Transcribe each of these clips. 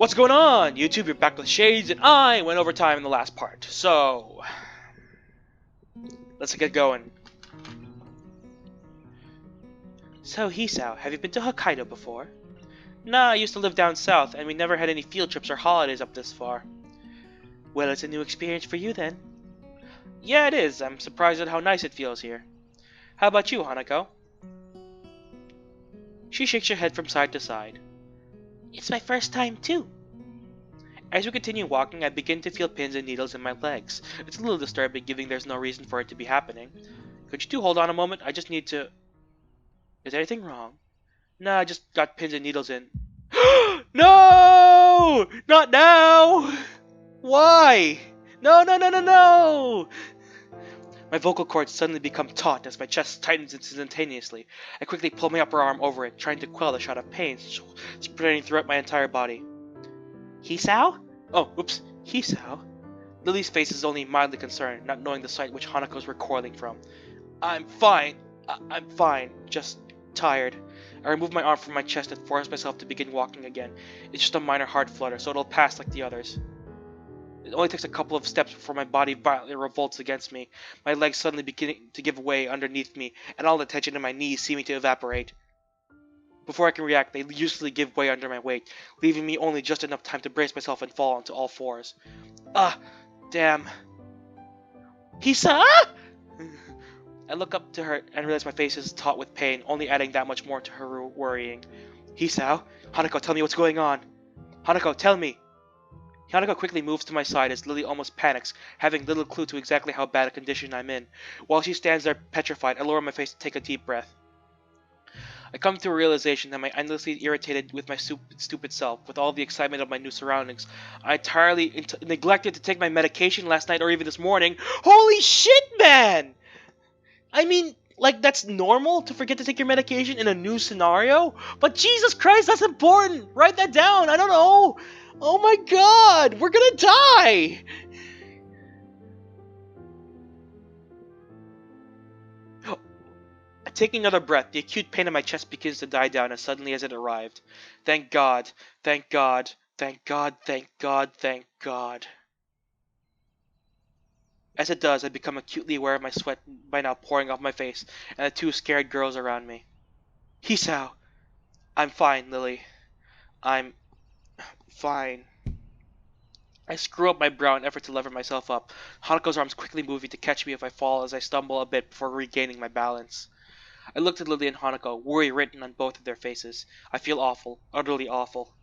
What's going on, YouTube? You're back with Shades, and I went over time in the last part. So, let's get going. So, Hisao, have you been to Hokkaido before? Nah, I used to live down south, and we never had any field trips or holidays up this far. Well, it's a new experience for you then. Yeah, it is. I'm surprised at how nice it feels here. How about you, Hanako? She shakes her head from side to side. It's my first time, too. As we continue walking, I begin to feel pins and needles in my legs. It's a little disturbing, given there's no reason for it to be happening. Could you two hold on a moment? I just need to... Is anything wrong? Nah, I just got pins and needles in. No! Not now! Why? No, no, no, no, no! My vocal cords suddenly become taut as my chest tightens instantaneously. I quickly pull my upper arm over it, trying to quell the shot of pain spreading throughout my entire body. Hisao? Oh, oops. Hisao? Lily's face is only mildly concerned, not knowing the sight which Hanako's recoiling from. I'm fine. I'm fine. Just tired. I remove my arm from my chest and force myself to begin walking again. It's just a minor heart flutter, so it'll pass like the others. It only takes a couple of steps before my body violently revolts against me, my legs suddenly beginning to give way underneath me, and all the tension in my knees seeming to evaporate. Before I can react, they uselessly give way under my weight, leaving me only just enough time to brace myself and fall onto all fours. Ah, damn. Hisa! I look up to her and realize my face is taut with pain, only adding that much more to her worrying. Hisao? Hanako, tell me what's going on. Hanako, tell me. Hanako quickly moves to my side as Lily almost panics, having little clue to exactly how bad a condition I'm in. While she stands there petrified, I lower my face to take a deep breath. I come to a realization that I'm endlessly irritated with my stupid self. With all the excitement of my new surroundings, I entirely neglected to take my medication last night or even this morning. Holy shit, man! I mean, like, that's normal to forget to take your medication in a new scenario? But Jesus Christ, that's important! Write that down! I don't know! Oh my god! We're gonna die! Taking another breath, the acute pain in my chest begins to die down as suddenly as it arrived. Thank God. Thank God. Thank God. Thank God. Thank God. As it does, I become acutely aware of my sweat by now pouring off my face and the two scared girls around me. Hisao! I'm fine, Lily. I'm fine. I screw up my brow in effort to lever myself up. Hanako's arms quickly moving to catch me if I fall as I stumble a bit before regaining my balance. I looked at Lily and Hanako, worry written on both of their faces. I feel awful, utterly awful.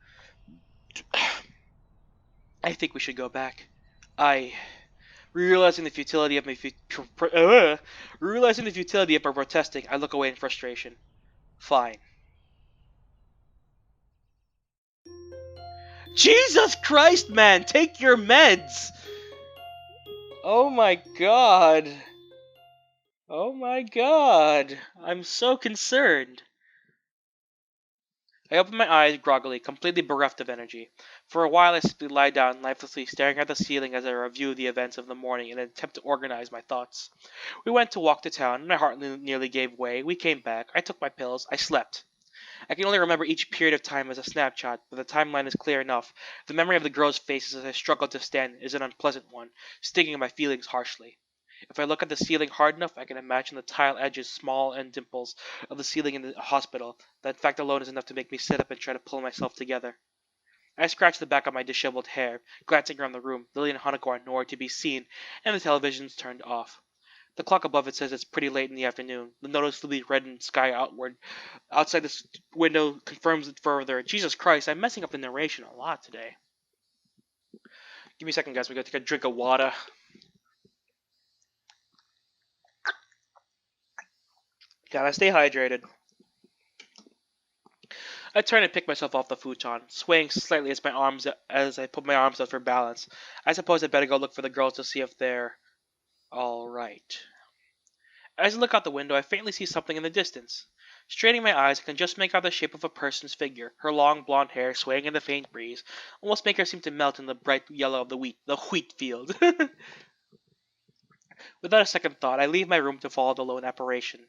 I think we should go back. Realizing the futility of my protesting, I look away in frustration. Fine. Jesus Christ, man! Take your meds! Oh my god. Oh my god. I'm so concerned. I open my eyes groggily, completely bereft of energy. For a while I simply lie down, lifelessly staring at the ceiling as I review the events of the morning in an attempt to organize my thoughts. We went to walk to town, and my heart nearly gave way. We came back. I took my pills. I slept. I can only remember each period of time as a snapshot, but the timeline is clear enough. The memory of the girls' faces as I struggled to stand is an unpleasant one, stinging my feelings harshly. If I look at the ceiling hard enough, I can imagine the tile edges, small and dimples, of the ceiling in the hospital. That fact alone is enough to make me sit up and try to pull myself together. I scratch the back of my disheveled hair, glancing around the room. Lily and Hanako are nowhere to be seen, and the television's turned off. The clock above it says it's pretty late in the afternoon. The noticeably reddened sky outside this window confirms it further. Jesus Christ, I'm messing up the narration a lot today. Give me a second, guys. We gotta take a drink of water. Gotta stay hydrated. I turn and pick myself off the futon, swaying slightly as I put my arms out for balance. I suppose I'd better go look for the girls to see if they're alright. As I look out the window, I faintly see something in the distance. Straining my eyes, I can just make out the shape of a person's figure, her long blonde hair swaying in the faint breeze, almost make her seem to melt in the bright yellow of the wheat field. Without a second thought, I leave my room to follow the lone apparition.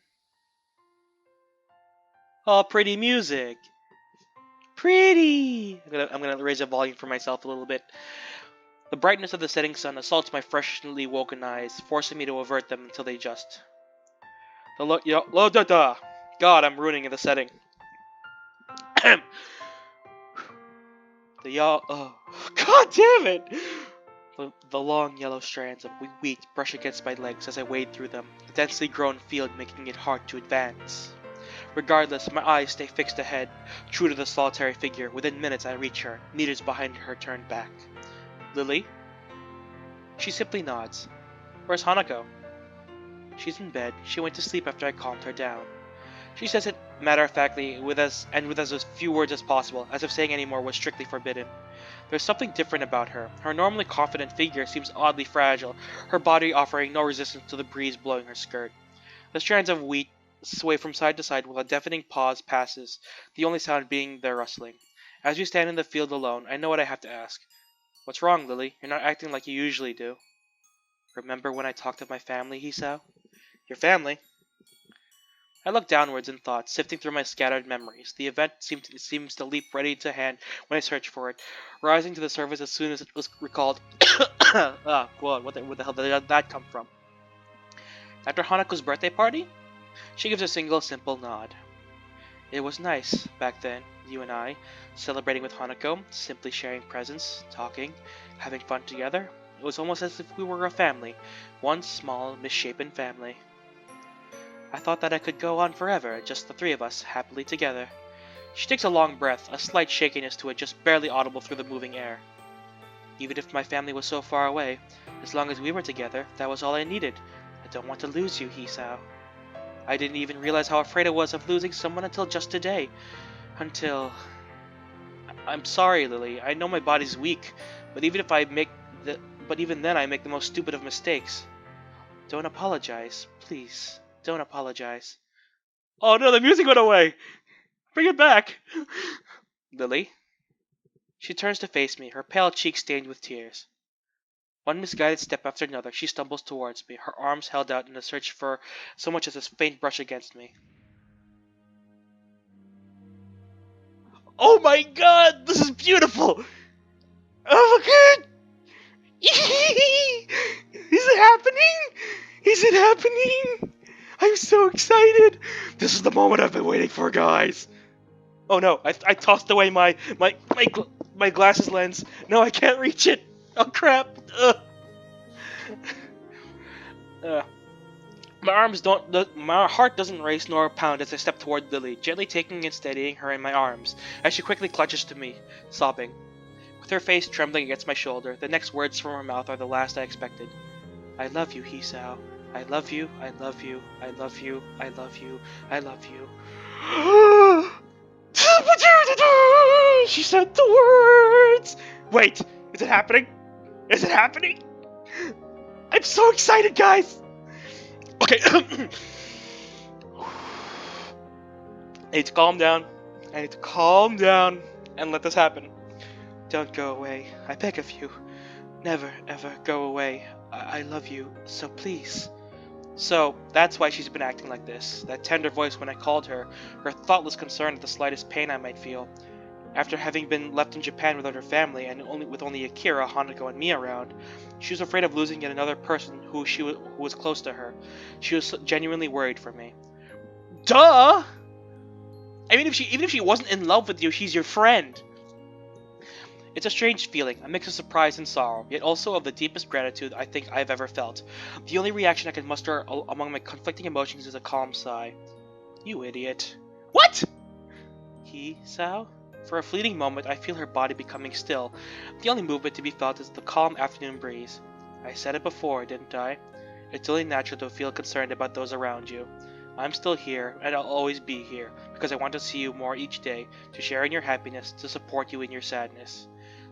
Oh, pretty music! Pretty! I'm gonna raise the volume for myself a little bit. The brightness of the setting sun assaults my freshly woken eyes, forcing me to avert them until they adjust. God, I'm ruining the setting. God damn it! The long yellow strands of wheat brush against my legs as I wade through them, the densely grown field making it hard to advance. Regardless, my eyes stay fixed ahead, true to the solitary figure. Within minutes I reach her, meters behind her turned back. Lily? She simply nods. Where's Hanako? She's in bed. She went to sleep after I calmed her down. She says it matter-of-factly, with as few words as possible, as if saying any more was strictly forbidden. There's something different about her. Her normally confident figure seems oddly fragile, her body offering no resistance to the breeze blowing her skirt. The strands of wheat sway from side to side while a deafening pause passes, the only sound being their rustling. As we stand in the field alone, I know what I have to ask. What's wrong, Lily? You're not acting like you usually do. Remember when I talked of my family, Hisao? Your family? I look downwards in thought, sifting through my scattered memories. The event seems to leap ready to hand when I search for it, rising to the surface as soon as it was recalled. Ah, God, where the hell did that come from? After Hanako's birthday party? She gives a single, simple nod. It was nice, back then, you and I, celebrating with Hanako, simply sharing presents, talking, having fun together. It was almost as if we were a family, one small, misshapen family. I thought that I could go on forever, just the three of us, happily together. She takes a long breath, a slight shakiness to it just barely audible through the moving air. Even if my family was so far away, as long as we were together, that was all I needed. I don't want to lose you, Hisao. I didn't even realize how afraid I was of losing someone until just today. I'm sorry, Lily. I know my body's weak, but even then I make the most stupid of mistakes. Don't apologize, please. Don't apologize. Oh no, the music went away! Bring it back! Lily? She turns to face me, her pale cheeks stained with tears. One misguided step after another, she stumbles towards me, her arms held out in a search for so much as a faint brush against me. Oh my god, this is beautiful! Oh my god! Is it happening? Is it happening? I'm so excited! This is the moment I've been waiting for, guys! Oh no, I tossed away my glasses lens. No, I can't reach it! Oh crap! My heart doesn't race nor pound as I step toward Lily, gently taking and steadying her in my arms, as she quickly clutches to me, sobbing. With her face trembling against my shoulder, the next words from her mouth are the last I expected. I love you, Hisao. I love you, I love you, I love you, I love you, I love you. She said the words! Wait, is it happening? Is it happening? I'm so excited, guys! Okay. I need to calm down. I need to calm down and let this happen. Don't go away. I beg of you. Never, ever go away. I love you, so please. So, that's why she's been acting like this. That tender voice when I called her, her thoughtless concern at the slightest pain I might feel. After having been left in Japan without her family and with only Akira, Hanako, and me around, she was afraid of losing yet another person who was close to her. She was genuinely worried for me. Duh! I mean, even if she wasn't in love with you, she's your friend. It's a strange feeling, a mix of surprise and sorrow, yet also of the deepest gratitude I think I've ever felt. The only reaction I can muster among my conflicting emotions is a calm sigh. You idiot. What? Hisao? For a fleeting moment, I feel her body becoming still. The only movement to be felt is the calm afternoon breeze. I said it before, didn't I? It's only natural to feel concerned about those around you. I'm still here, and I'll always be here, because I want to see you more each day, to share in your happiness, to support you in your sadness.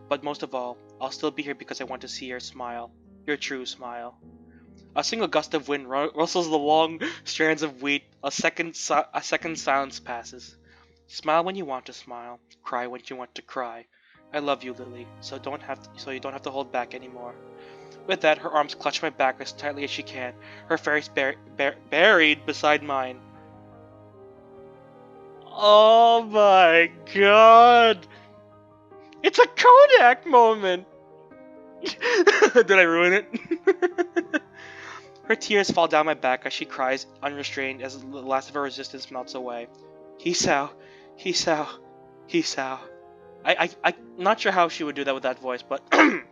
But most of all, I'll still be here because I want to see your smile. Your true smile. A single gust of wind rustles the long strands of wheat. A second silence passes. Smile when you want to smile. Cry when you want to cry. I love you, Lily, so you don't have to hold back anymore. With that, her arms clutch my back as tightly as she can, her face buried beside mine. Oh my god! It's a Kodak moment! Did I ruin it? Her tears fall down my back as she cries, unrestrained, as the last of her resistance melts away. Hisao, Hisao, Hisao. I'm not sure how she would do that with that voice, but I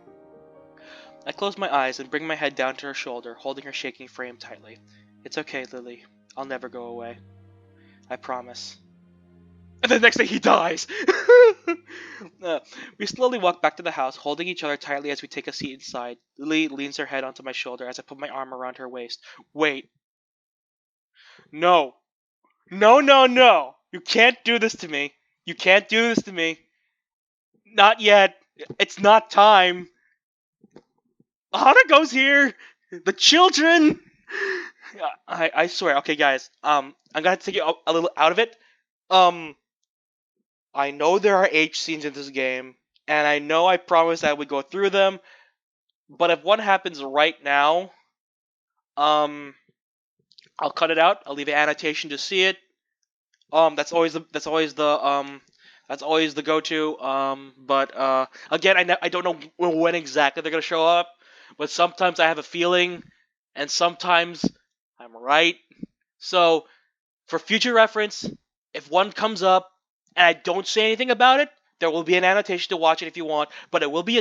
close my eyes and bring my head down to her shoulder, holding her shaking frame tightly. It's okay, Lily. I'll never go away. I promise. And the next day he dies! We slowly walk back to the house, holding each other tightly as we take a seat inside. Lily leans her head onto my shoulder as I put my arm around her waist. Wait. No. No, no, no! You can't do this to me. You can't do this to me. Not yet. It's not time. Hanako's here. The children. I swear. Okay, guys. I'm gonna have to take you a little out of it. Um, I know there are H scenes in this game, and I know I promised I would go through them. But if one happens right now, um, I'll cut it out. I'll leave an annotation to see it. That's always the go-to. But again, I don't know when exactly they're gonna show up, but sometimes I have a feeling, and sometimes I'm right. So for future reference, if one comes up and I don't say anything about it, there will be an annotation to watch it if you want, but it will be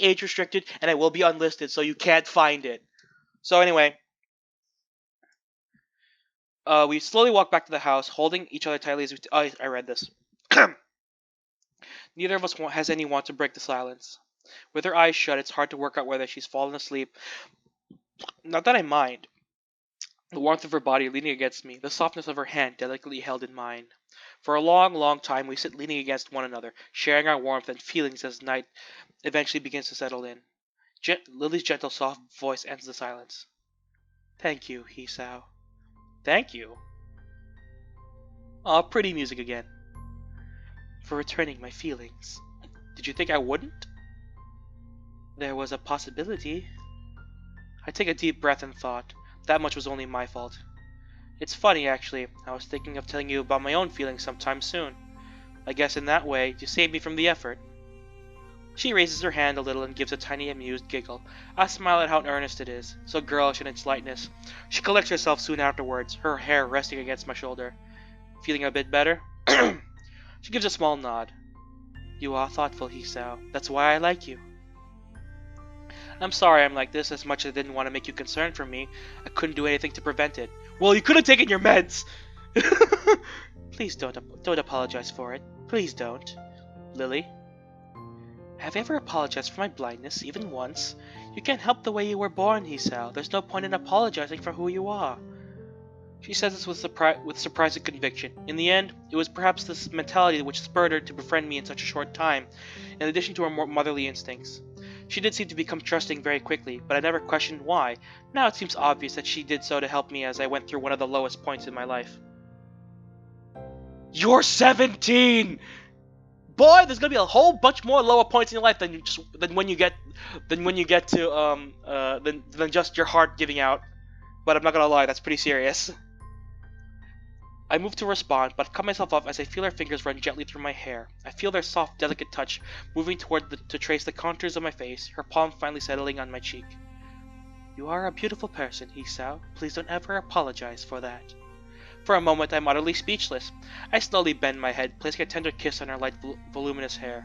age restricted and it will be unlisted, so you can't find it. So anyway, we slowly walk back to the house, holding each other tightly as we. I read this. Neither of us has any want to break the silence. With her eyes shut, it's hard to work out whether she's fallen asleep. Not that I mind. The warmth of her body leaning against me, the softness of her hand delicately held in mine. For a long, long time we sit leaning against one another, sharing our warmth and feelings as night eventually begins to settle in. Lily's gentle, soft voice ends the silence. Thank you, Hisao. Thank you. Aw, pretty music again. For returning my feelings. Did you think I wouldn't? There was a possibility. I take a deep breath and thought. That much was only my fault. It's funny, actually. I was thinking of telling you about my own feelings sometime soon. I guess in that way, you saved me from the effort. She raises her hand a little and gives a tiny amused giggle. I smile at how earnest it is, so girlish in its lightness. She collects herself soon afterwards, her hair resting against my shoulder. Feeling a bit better? She gives a small nod. You are thoughtful, Hisao. That's why I like you. I'm sorry I'm like this. As much as I didn't want to make you concerned for me, I couldn't do anything to prevent it. Well, you could have taken your meds! Please don't apologize for it. Please don't. Lily? Have you ever apologized for my blindness, even once? You can't help the way you were born, Hisao. There's no point in apologizing for who you are. She says this with surprising conviction. In the end, it was perhaps this mentality which spurred her to befriend me in such a short time, in addition to her more motherly instincts. She did seem to become trusting very quickly, but I never questioned why. Now it seems obvious that she did so to help me as I went through one of the lowest points in my life. You're 17! Boy, there's gonna be a whole bunch more lower points in your life than when you get to than just your heart giving out. But I'm not gonna lie, that's pretty serious. I move to respond, but cut myself off as I feel her fingers run gently through my hair. I feel their soft, delicate touch, moving to trace the contours of my face, her palm finally settling on my cheek. You are a beautiful person, Hisao. Please don't ever apologize for that. For a moment, I'm utterly speechless. I slowly bend my head, placing a tender kiss on her light, voluminous hair.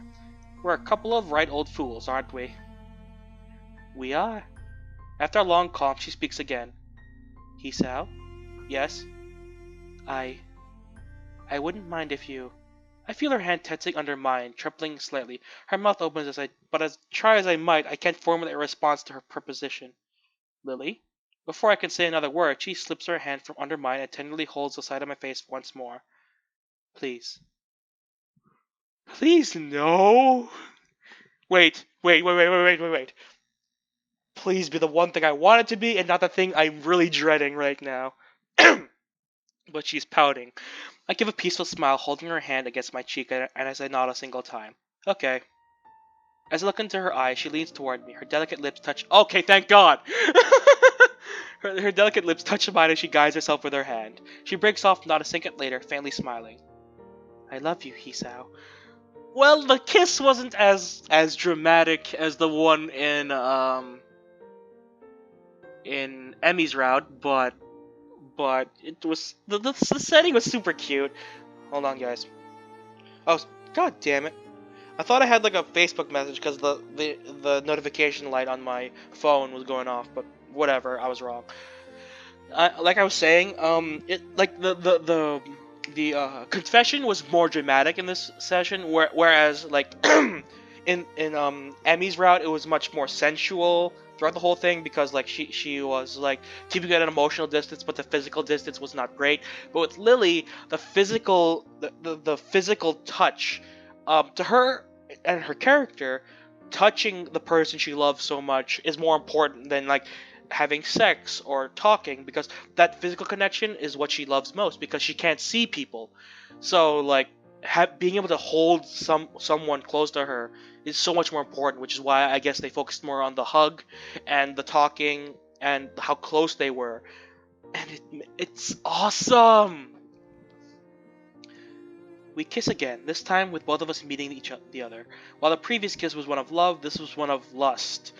We're a couple of right old fools, aren't we? We are. After a long calm, she speaks again. Hisao? Yes? I wouldn't mind if you... I feel her hand tensing under mine, trembling slightly. Her mouth opens but as try as I might, I can't formulate a response to her proposition. Lily? Before I can say another word, she slips her hand from under mine and tenderly holds the side of my face once more. Please. Please, no! Wait. Please be the one thing I want it to be and not the thing I'm really dreading right now. But she's pouting. I give a peaceful smile, holding her hand against my cheek, and as I nod a single time. Okay. As I look into her eyes, she leans toward me. Her delicate lips touch... Okay, thank God! her delicate lips touch mine as she guides herself with her hand. She breaks off not a second later, faintly smiling. I love you, Hisao. Well, the kiss wasn't as dramatic as the one in Emmy's route, but it was the setting was super cute. Hold on, guys. Oh, god damn it! I thought I had like a Facebook message because the notification light on my phone was going off, but whatever, I was wrong. Like I was saying, it like the confession was more dramatic in this session, whereas like in Emmy's route, it was much more sensual throughout the whole thing because like she was like keeping at an emotional distance, but the physical distance was not great. But with Lily, the physical touch, to her and her character, touching the person she loves so much is more important than like having sex or talking, because that physical connection is what she loves most because she can't see people. So like being able to hold someone close to her is so much more important, which is why I guess they focused more on the hug and the talking and how close they were, and it's awesome. We kiss again, this time with both of us meeting the other. While the previous kiss was one of love, this was one of lust.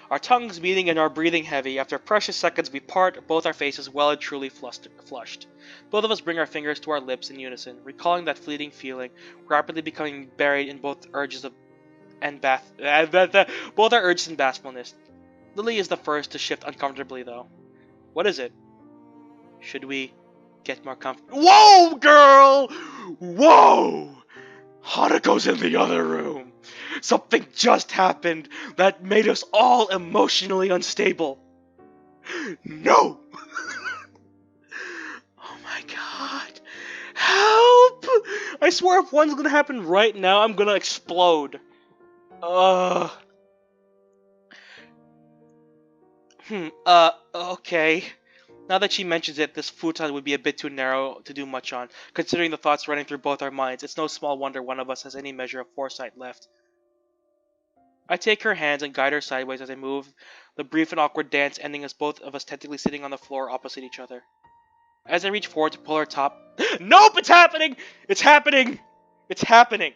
Our tongues meeting and our breathing heavy. After precious seconds, we part, both our faces well and truly flushed. Both of us bring our fingers to our lips in unison, recalling that fleeting feeling, rapidly becoming buried in both urges of and both our urges and bashfulness. Lily is the first to shift uncomfortably, though. What is it? Should we get more comfortable? Whoa, girl! Whoa! Hanako's in the other room. Something just happened that made us all emotionally unstable. No! Oh my god. Help! I swear if one's gonna happen right now, I'm gonna explode. Okay. Now that she mentions it, this futon would be a bit too narrow to do much on. Considering the thoughts running through both our minds, it's no small wonder one of us has any measure of foresight left. I take her hands and guide her sideways as I move, the brief and awkward dance ending as both of us technically sitting on the floor opposite each other. As I reach forward to pull her top... Nope! It's happening! It's happening! It's happening!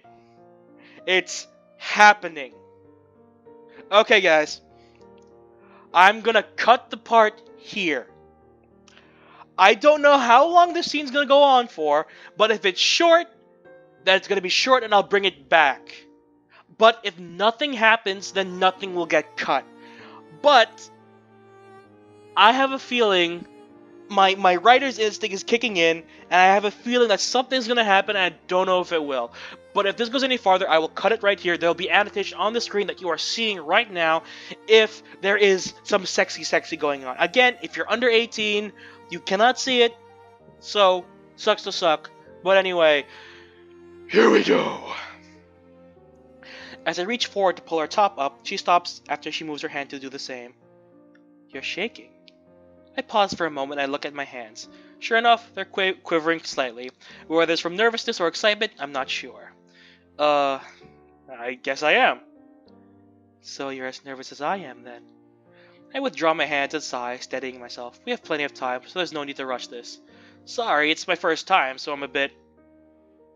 It's happening! Okay, guys. I'm gonna cut the part here. I don't know how long this scene's gonna go on for, but if it's short, then it's gonna be short and I'll bring it back. But if nothing happens, then nothing will get cut. But I have a feeling my writer's instinct is kicking in, and I have a feeling that something's gonna happen, and I don't know if it will. But if this goes any farther, I will cut it right here. There will be annotation on the screen that you are seeing right now if there is some sexy going on. Again, if you're under 18, you cannot see it, so sucks to suck. But anyway, here we go. As I reach forward to pull her top up, she stops after she moves her hand to do the same. You're shaking. I pause for a moment and I look at my hands. Sure enough, they're quivering slightly. Whether it's from nervousness or excitement, I'm not sure. I guess I am. So you're as nervous as I am, then. I withdraw my hands and sigh, steadying myself. We have plenty of time, so there's no need to rush this. Sorry, it's my first time, so I'm a bit...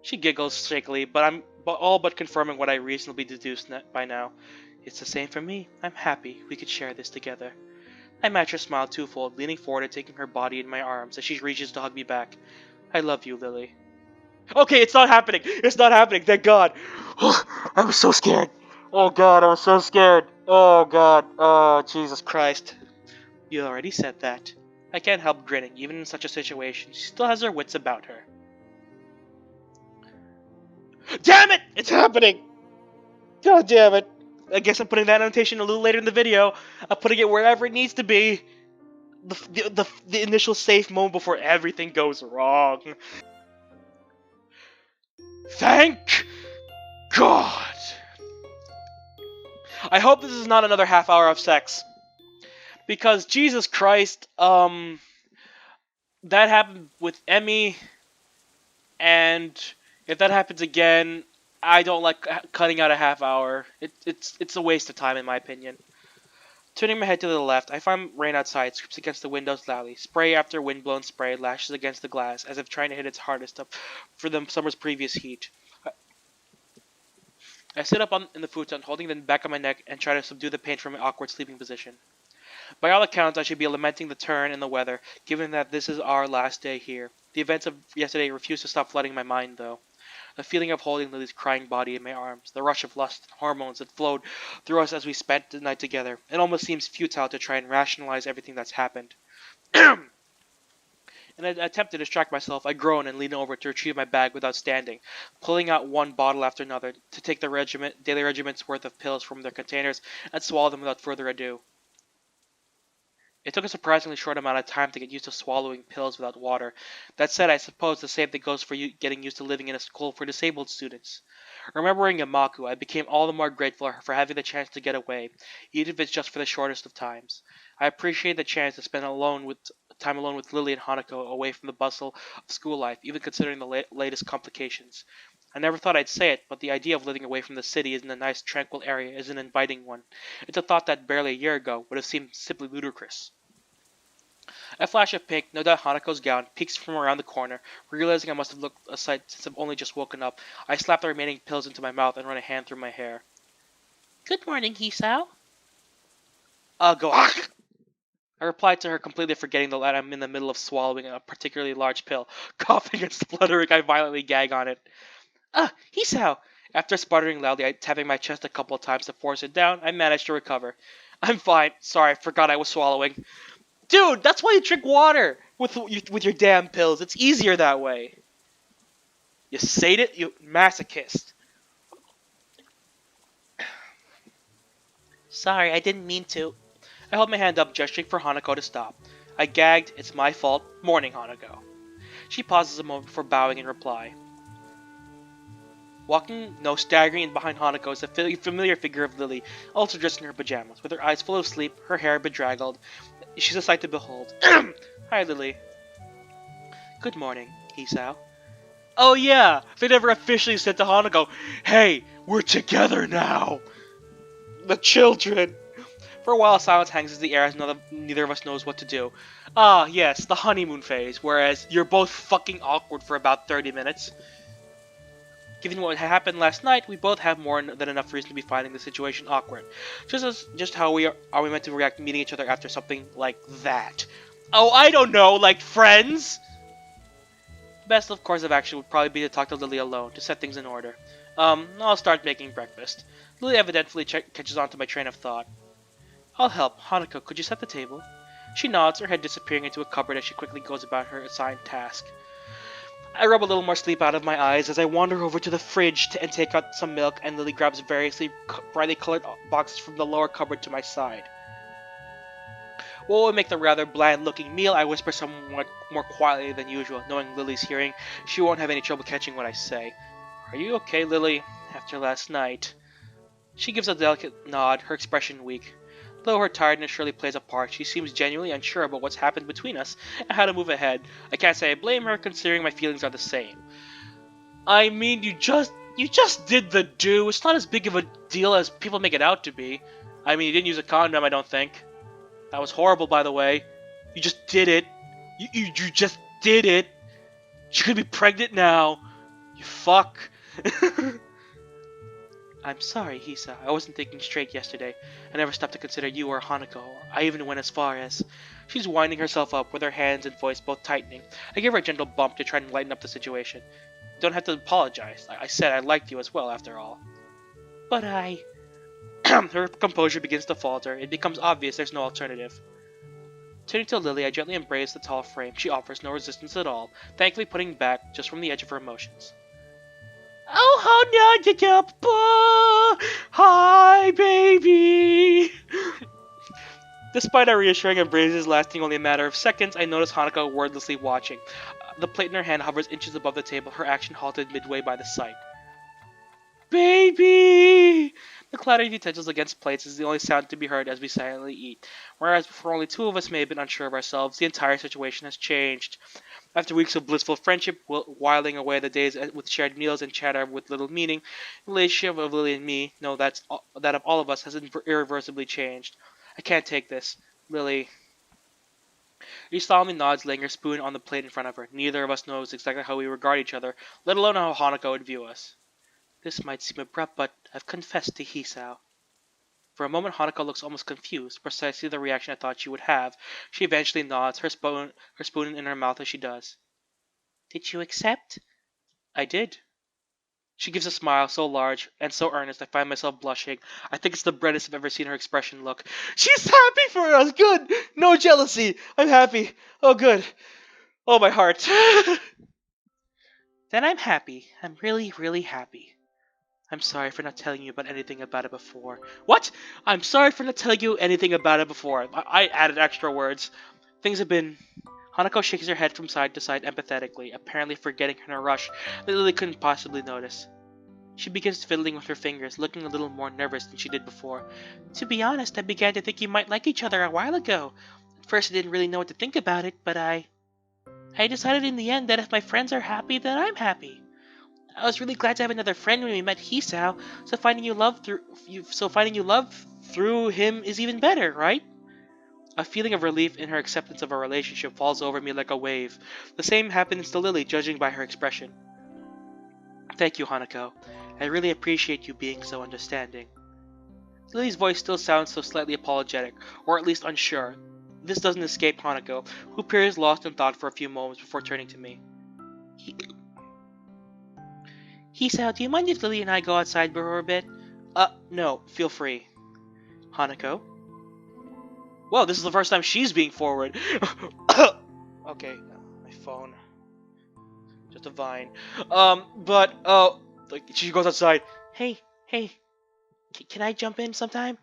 She giggles shakily, but I'm all but confirming what I reasonably deduced by now. It's the same for me. I'm happy we could share this together. I match her smile twofold, leaning forward and taking her body in my arms as she reaches to hug me back. I love you, Lily. Okay, it's not happening! It's not happening, thank God! I was so scared! Oh God, I was so scared! Oh God, oh Jesus Christ. You already said that. I can't help grinning, even in such a situation. She still has her wits about her. Damn it! It's happening! God damn it! I guess I'm putting that annotation a little later in the video. I'm putting it wherever it needs to be. The initial safe moment before everything goes wrong. Thank God! I hope this is not another half hour of sex. Because, Jesus Christ, that happened with Emmy, and if that happens again, I don't like cutting out a half hour. It's a waste of time, in my opinion. Turning my head to the left, I find rain outside scrapes against the windows loudly. Spray after wind-blown spray lashes against the glass, as if trying to hit its hardest up for the summer's previous heat. I sit up in the futon, holding the back of my neck, and try to subdue the pain from my awkward sleeping position. By all accounts, I should be lamenting the turn in the weather, given that this is our last day here. The events of yesterday refuse to stop flooding my mind, though. The feeling of holding Lily's crying body in my arms, the rush of lust and hormones that flowed through us as we spent the night together. It almost seems futile to try and rationalize everything that's happened. In an attempt to distract myself, I groan and lean over to retrieve my bag without standing, pulling out one bottle after another to take the daily regiment's worth of pills from their containers and swallow them without further ado. It took a surprisingly short amount of time to get used to swallowing pills without water. That said, I suppose the same thing goes for you getting used to living in a school for disabled students. Remembering Yamaku, I became all the more grateful for having the chance to get away, even if it's just for the shortest of times. I appreciate the chance to spend time alone with Lily and Hanako away from the bustle of school life, even considering the latest complications. I never thought I'd say it, but the idea of living away from the city in a nice, tranquil area is an inviting one. It's a thought that barely a year ago would have seemed simply ludicrous. A flash of pink, no doubt Hanako's gown, peeks from around the corner. Realizing I must have looked aside since I've only just woken up, I slap the remaining pills into my mouth and run a hand through my hair. Good morning, Hisao. Go. I replied to her, completely forgetting that I'm in the middle of swallowing a particularly large pill. Coughing and spluttering, I violently gag on it. Hisao! After sputtering loudly, tapping my chest a couple of times to force it down, I managed to recover. I'm fine. Sorry, I forgot I was swallowing. Dude, that's why you drink water with your damn pills. It's easier that way. You sadist, you masochist. Sorry, I didn't mean to. I held my hand up, gesturing for Hanako to stop. I gagged, it's my fault. Morning, Hanako. She pauses a moment before bowing in reply. Staggering in behind Hanako is a familiar figure of Lily, also dressed in her pajamas, with her eyes full of sleep, her hair bedraggled. She's a sight to behold. Hi, Lily. Good morning, Hisao. Oh yeah, they never officially said to Hanako, hey, we're together now. The children. For a while, silence hangs in the air as neither of us knows what to do. Ah, yes, the honeymoon phase, whereas you're both fucking awkward for about 30 minutes. Given what happened last night, we both have more than enough reason to be finding the situation awkward. Just how are we meant to react meeting each other after something like that? Oh, I don't know, like friends? The best course of action would probably be to talk to Lily alone, to set things in order. I'll start making breakfast. Lily evidently catches on to my train of thought. I'll help. Hanako, could you set the table? She nods, her head disappearing into a cupboard as she quickly goes about her assigned task. I rub a little more sleep out of my eyes as I wander over to the fridge and take out some milk, and Lily grabs variously brightly colored boxes from the lower cupboard to my side. What would make the rather bland-looking meal, I whisper somewhat more quietly than usual, knowing Lily's hearing. She won't have any trouble catching what I say. Are you okay, Lily? After last night? She gives a delicate nod, her expression weak. Though her tiredness surely plays a part, she seems genuinely unsure about what's happened between us and how to move ahead. I can't say I blame her, considering my feelings are the same. I mean, you just did the do. It's not as big of a deal as people make it out to be. I mean, you didn't use a condom, I don't think. That was horrible, by the way. You just did it. You just did it. She could be pregnant now. You fuck. I'm sorry, Hisa. I wasn't thinking straight yesterday. I never stopped to consider you or Hanako. I even went as far as... She's winding herself up, with her hands and voice both tightening. I give her a gentle bump to try and lighten up the situation. You don't have to apologize. I said I liked you as well, after all. But I... Her composure begins to falter. It becomes obvious there's no alternative. Turning to Lily, I gently embrace the tall frame. She offers no resistance at all, thankfully putting back just from the edge of her emotions. Oh, no, hi, baby! Despite our reassuring embraces lasting only a matter of seconds, I notice Hanako wordlessly watching. The plate in her hand hovers inches above the table, her action halted midway by the sight. Baby! The clatter of utensils against plates is the only sound to be heard as we silently eat. Whereas before only two of us may have been unsure of ourselves, the entire situation has changed. After weeks of blissful friendship, whiling away the days with shared meals and chatter with little meaning, the relationship of Lily and me know that of all of us has irreversibly changed. I can't take this. Lily. She solemnly nods, laying her spoon on the plate in front of her. Neither of us knows exactly how we regard each other, let alone how Hanako would view us. This might seem abrupt, but I've confessed to Hisao. For a moment, Hanako looks almost confused, precisely the reaction I thought she would have. She eventually nods, her spoon in her mouth as she does. Did you accept? I did. She gives a smile so large and so earnest I find myself blushing. I think it's the brightest I've ever seen her expression look. She's happy for us! Good! No jealousy! I'm happy! Oh, good! Oh, my heart! Then I'm happy. I'm really, really happy. I'm sorry for not telling you about anything about it before. What? I'm sorry for not telling you anything about it before. I added extra words. Things have been... Hanako shakes her head from side to side empathetically, apparently forgetting in her rush that Lily couldn't possibly notice. She begins fiddling with her fingers, looking a little more nervous than she did before. To be honest, I began to think you might like each other a while ago. At first I didn't really know what to think about it, but I decided in the end that if my friends are happy, then I'm happy. I was really glad to have another friend when we met Hisao, so finding you love through him is even better, right? A feeling of relief in her acceptance of our relationship falls over me like a wave. The same happens to Lily, judging by her expression. Thank you, Hanako. I really appreciate you being so understanding. Lily's voice still sounds so slightly apologetic, or at least unsure. This doesn't escape Hanako, who appears lost in thought for a few moments before turning to me. Hisao, do you mind if Lily and I go outside for a bit? No, feel free. Hanako? Whoa, this is the first time she's being forward. Okay, my phone. Just a vine. Like, she goes outside. Hey, can I jump in sometime?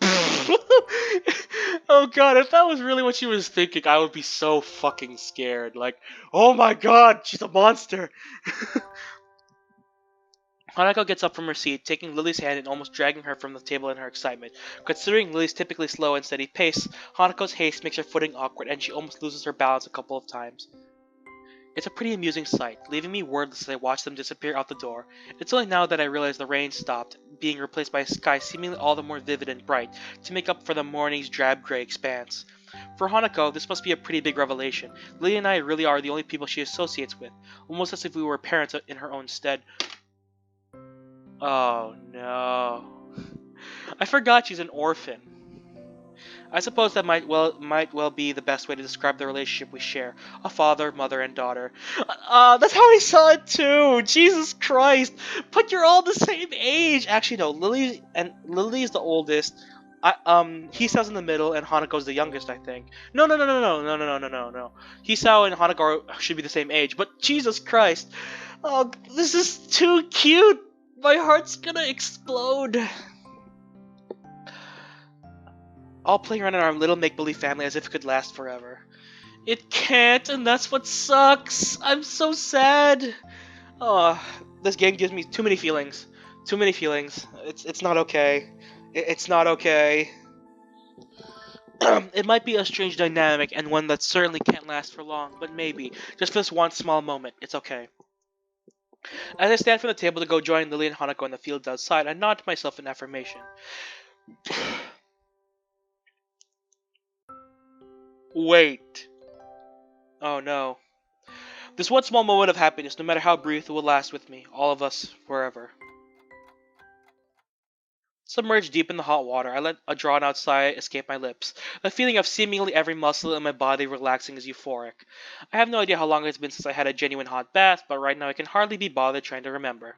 Oh god, if that was really what she was thinking, I would be so fucking scared. Like, oh my god, she's a monster. Hanako gets up from her seat, taking Lily's hand and almost dragging her from the table in her excitement. Considering Lily's typically slow and steady pace, Hanako's haste makes her footing awkward and she almost loses her balance a couple of times. It's a pretty amusing sight, leaving me wordless as I watch them disappear out the door. It's only now that I realize the rain stopped, being replaced by a sky seemingly all the more vivid and bright to make up for the morning's drab gray expanse. For Hanako, this must be a pretty big revelation. Lily and I really are the only people she associates with, almost as if we were parents in her own stead. Oh no. I forgot she's an orphan. I suppose that might well be the best way to describe the relationship we share. A father, mother, and daughter. That's how I saw it too! Jesus Christ! But you're all the same age! Actually no, Lily is the oldest. Hisao's in the middle and Hanako's the youngest, I think. No. Hisao and Hanako should be the same age, but Jesus Christ! Oh, this is too cute! My heart's gonna explode! All playing around in our little make-believe family as if it could last forever. It can't, and that's what sucks! I'm so sad! Oh, this game gives me too many feelings. Too many feelings. It's not okay. It's not okay. It might be a strange dynamic, and one that certainly can't last for long, but maybe, just for this one small moment, it's okay. As I stand from the table to go join Lily and Hanako in the fields outside, I nod to myself in affirmation. Wait. Oh no. This one small moment of happiness, no matter how brief, will last with me, all of us, forever. Submerged deep in the hot water, I let a drawn-out sigh escape my lips. The feeling of seemingly every muscle in my body relaxing is euphoric. I have no idea how long it's been since I had a genuine hot bath, but right now I can hardly be bothered trying to remember.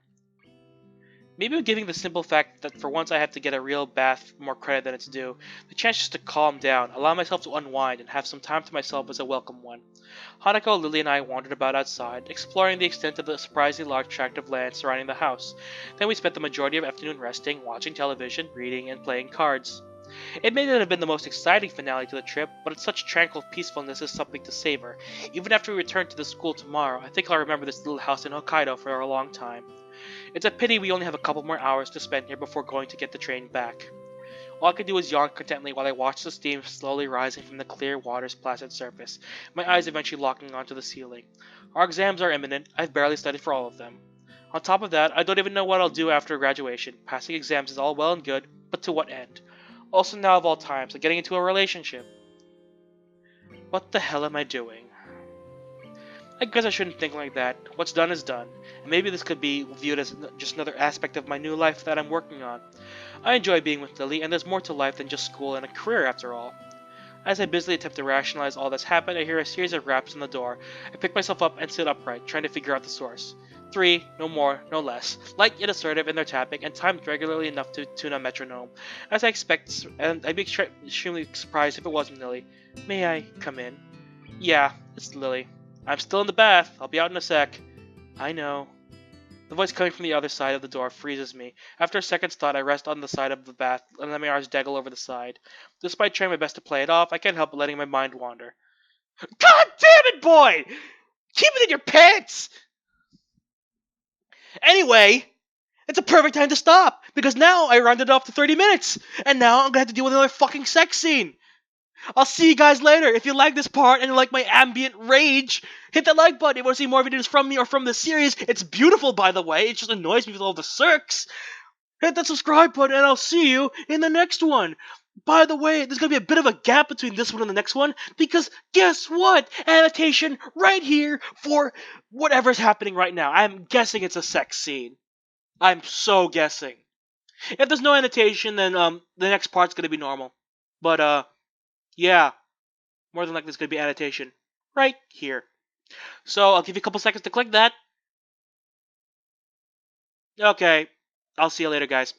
Maybe I'm giving the simple fact that for once I have to get a real bath more credit than it's due. The chance just to calm down, allow myself to unwind, and have some time to myself is a welcome one. Hanako, Lily, and I wandered about outside, exploring the extent of the surprisingly large tract of land surrounding the house. Then we spent the majority of the afternoon resting, watching television, reading, and playing cards. It may not have been the most exciting finale to the trip, but such tranquil peacefulness is something to savor. Even after we return to the school tomorrow, I think I'll remember this little house in Hokkaido for a long time. It's a pity we only have a couple more hours to spend here before going to get the train back. All I can do is yawn contentedly while I watch the steam slowly rising from the clear water's placid surface, my eyes eventually locking onto the ceiling. Our exams are imminent. I've barely studied for all of them. On top of that, I don't even know what I'll do after graduation. Passing exams is all well and good, but to what end? Also now of all times, like getting into a relationship. What the hell am I doing? I guess I shouldn't think like that. What's done is done, and maybe this could be viewed as just another aspect of my new life that I'm working on. I enjoy being with Lily, and there's more to life than just school and a career after all. As I busily attempt to rationalize all that's happened, I hear a series of raps on the door. I pick myself up and sit upright, trying to figure out the source. 3, no more, no less. Light yet assertive in their tapping, and timed regularly enough to tune a metronome. As I expect, and I'd be extremely surprised if it wasn't Lily. May I come in? Yeah, it's Lily. I'm still in the bath. I'll be out in a sec. I know. The voice coming from the other side of the door freezes me. After a second's thought, I rest on the side of the bath and let my arms dangle over the side. Despite trying my best to play it off, I can't help but letting my mind wander. God damn it, boy! Keep it in your pants! Anyway, it's a perfect time to stop, because now I rounded off to 30 minutes, and now I'm gonna have to deal with another fucking sex scene. I'll see you guys later. If you like this part and you like my ambient rage, hit that like button if you want to see more videos from me or from this series. It's beautiful, by the way. It just annoys me with all the circs. Hit that subscribe button and I'll see you in the next one. By the way, there's going to be a bit of a gap between this one and the next one because guess what? Annotation right here for whatever's happening right now. I'm guessing it's a sex scene. I'm so guessing. If there's no annotation, then the next part's going to be normal. But yeah. More than likely, it's going to be annotation right here. So I'll give you a couple seconds to click that. Okay. I'll see you later, guys.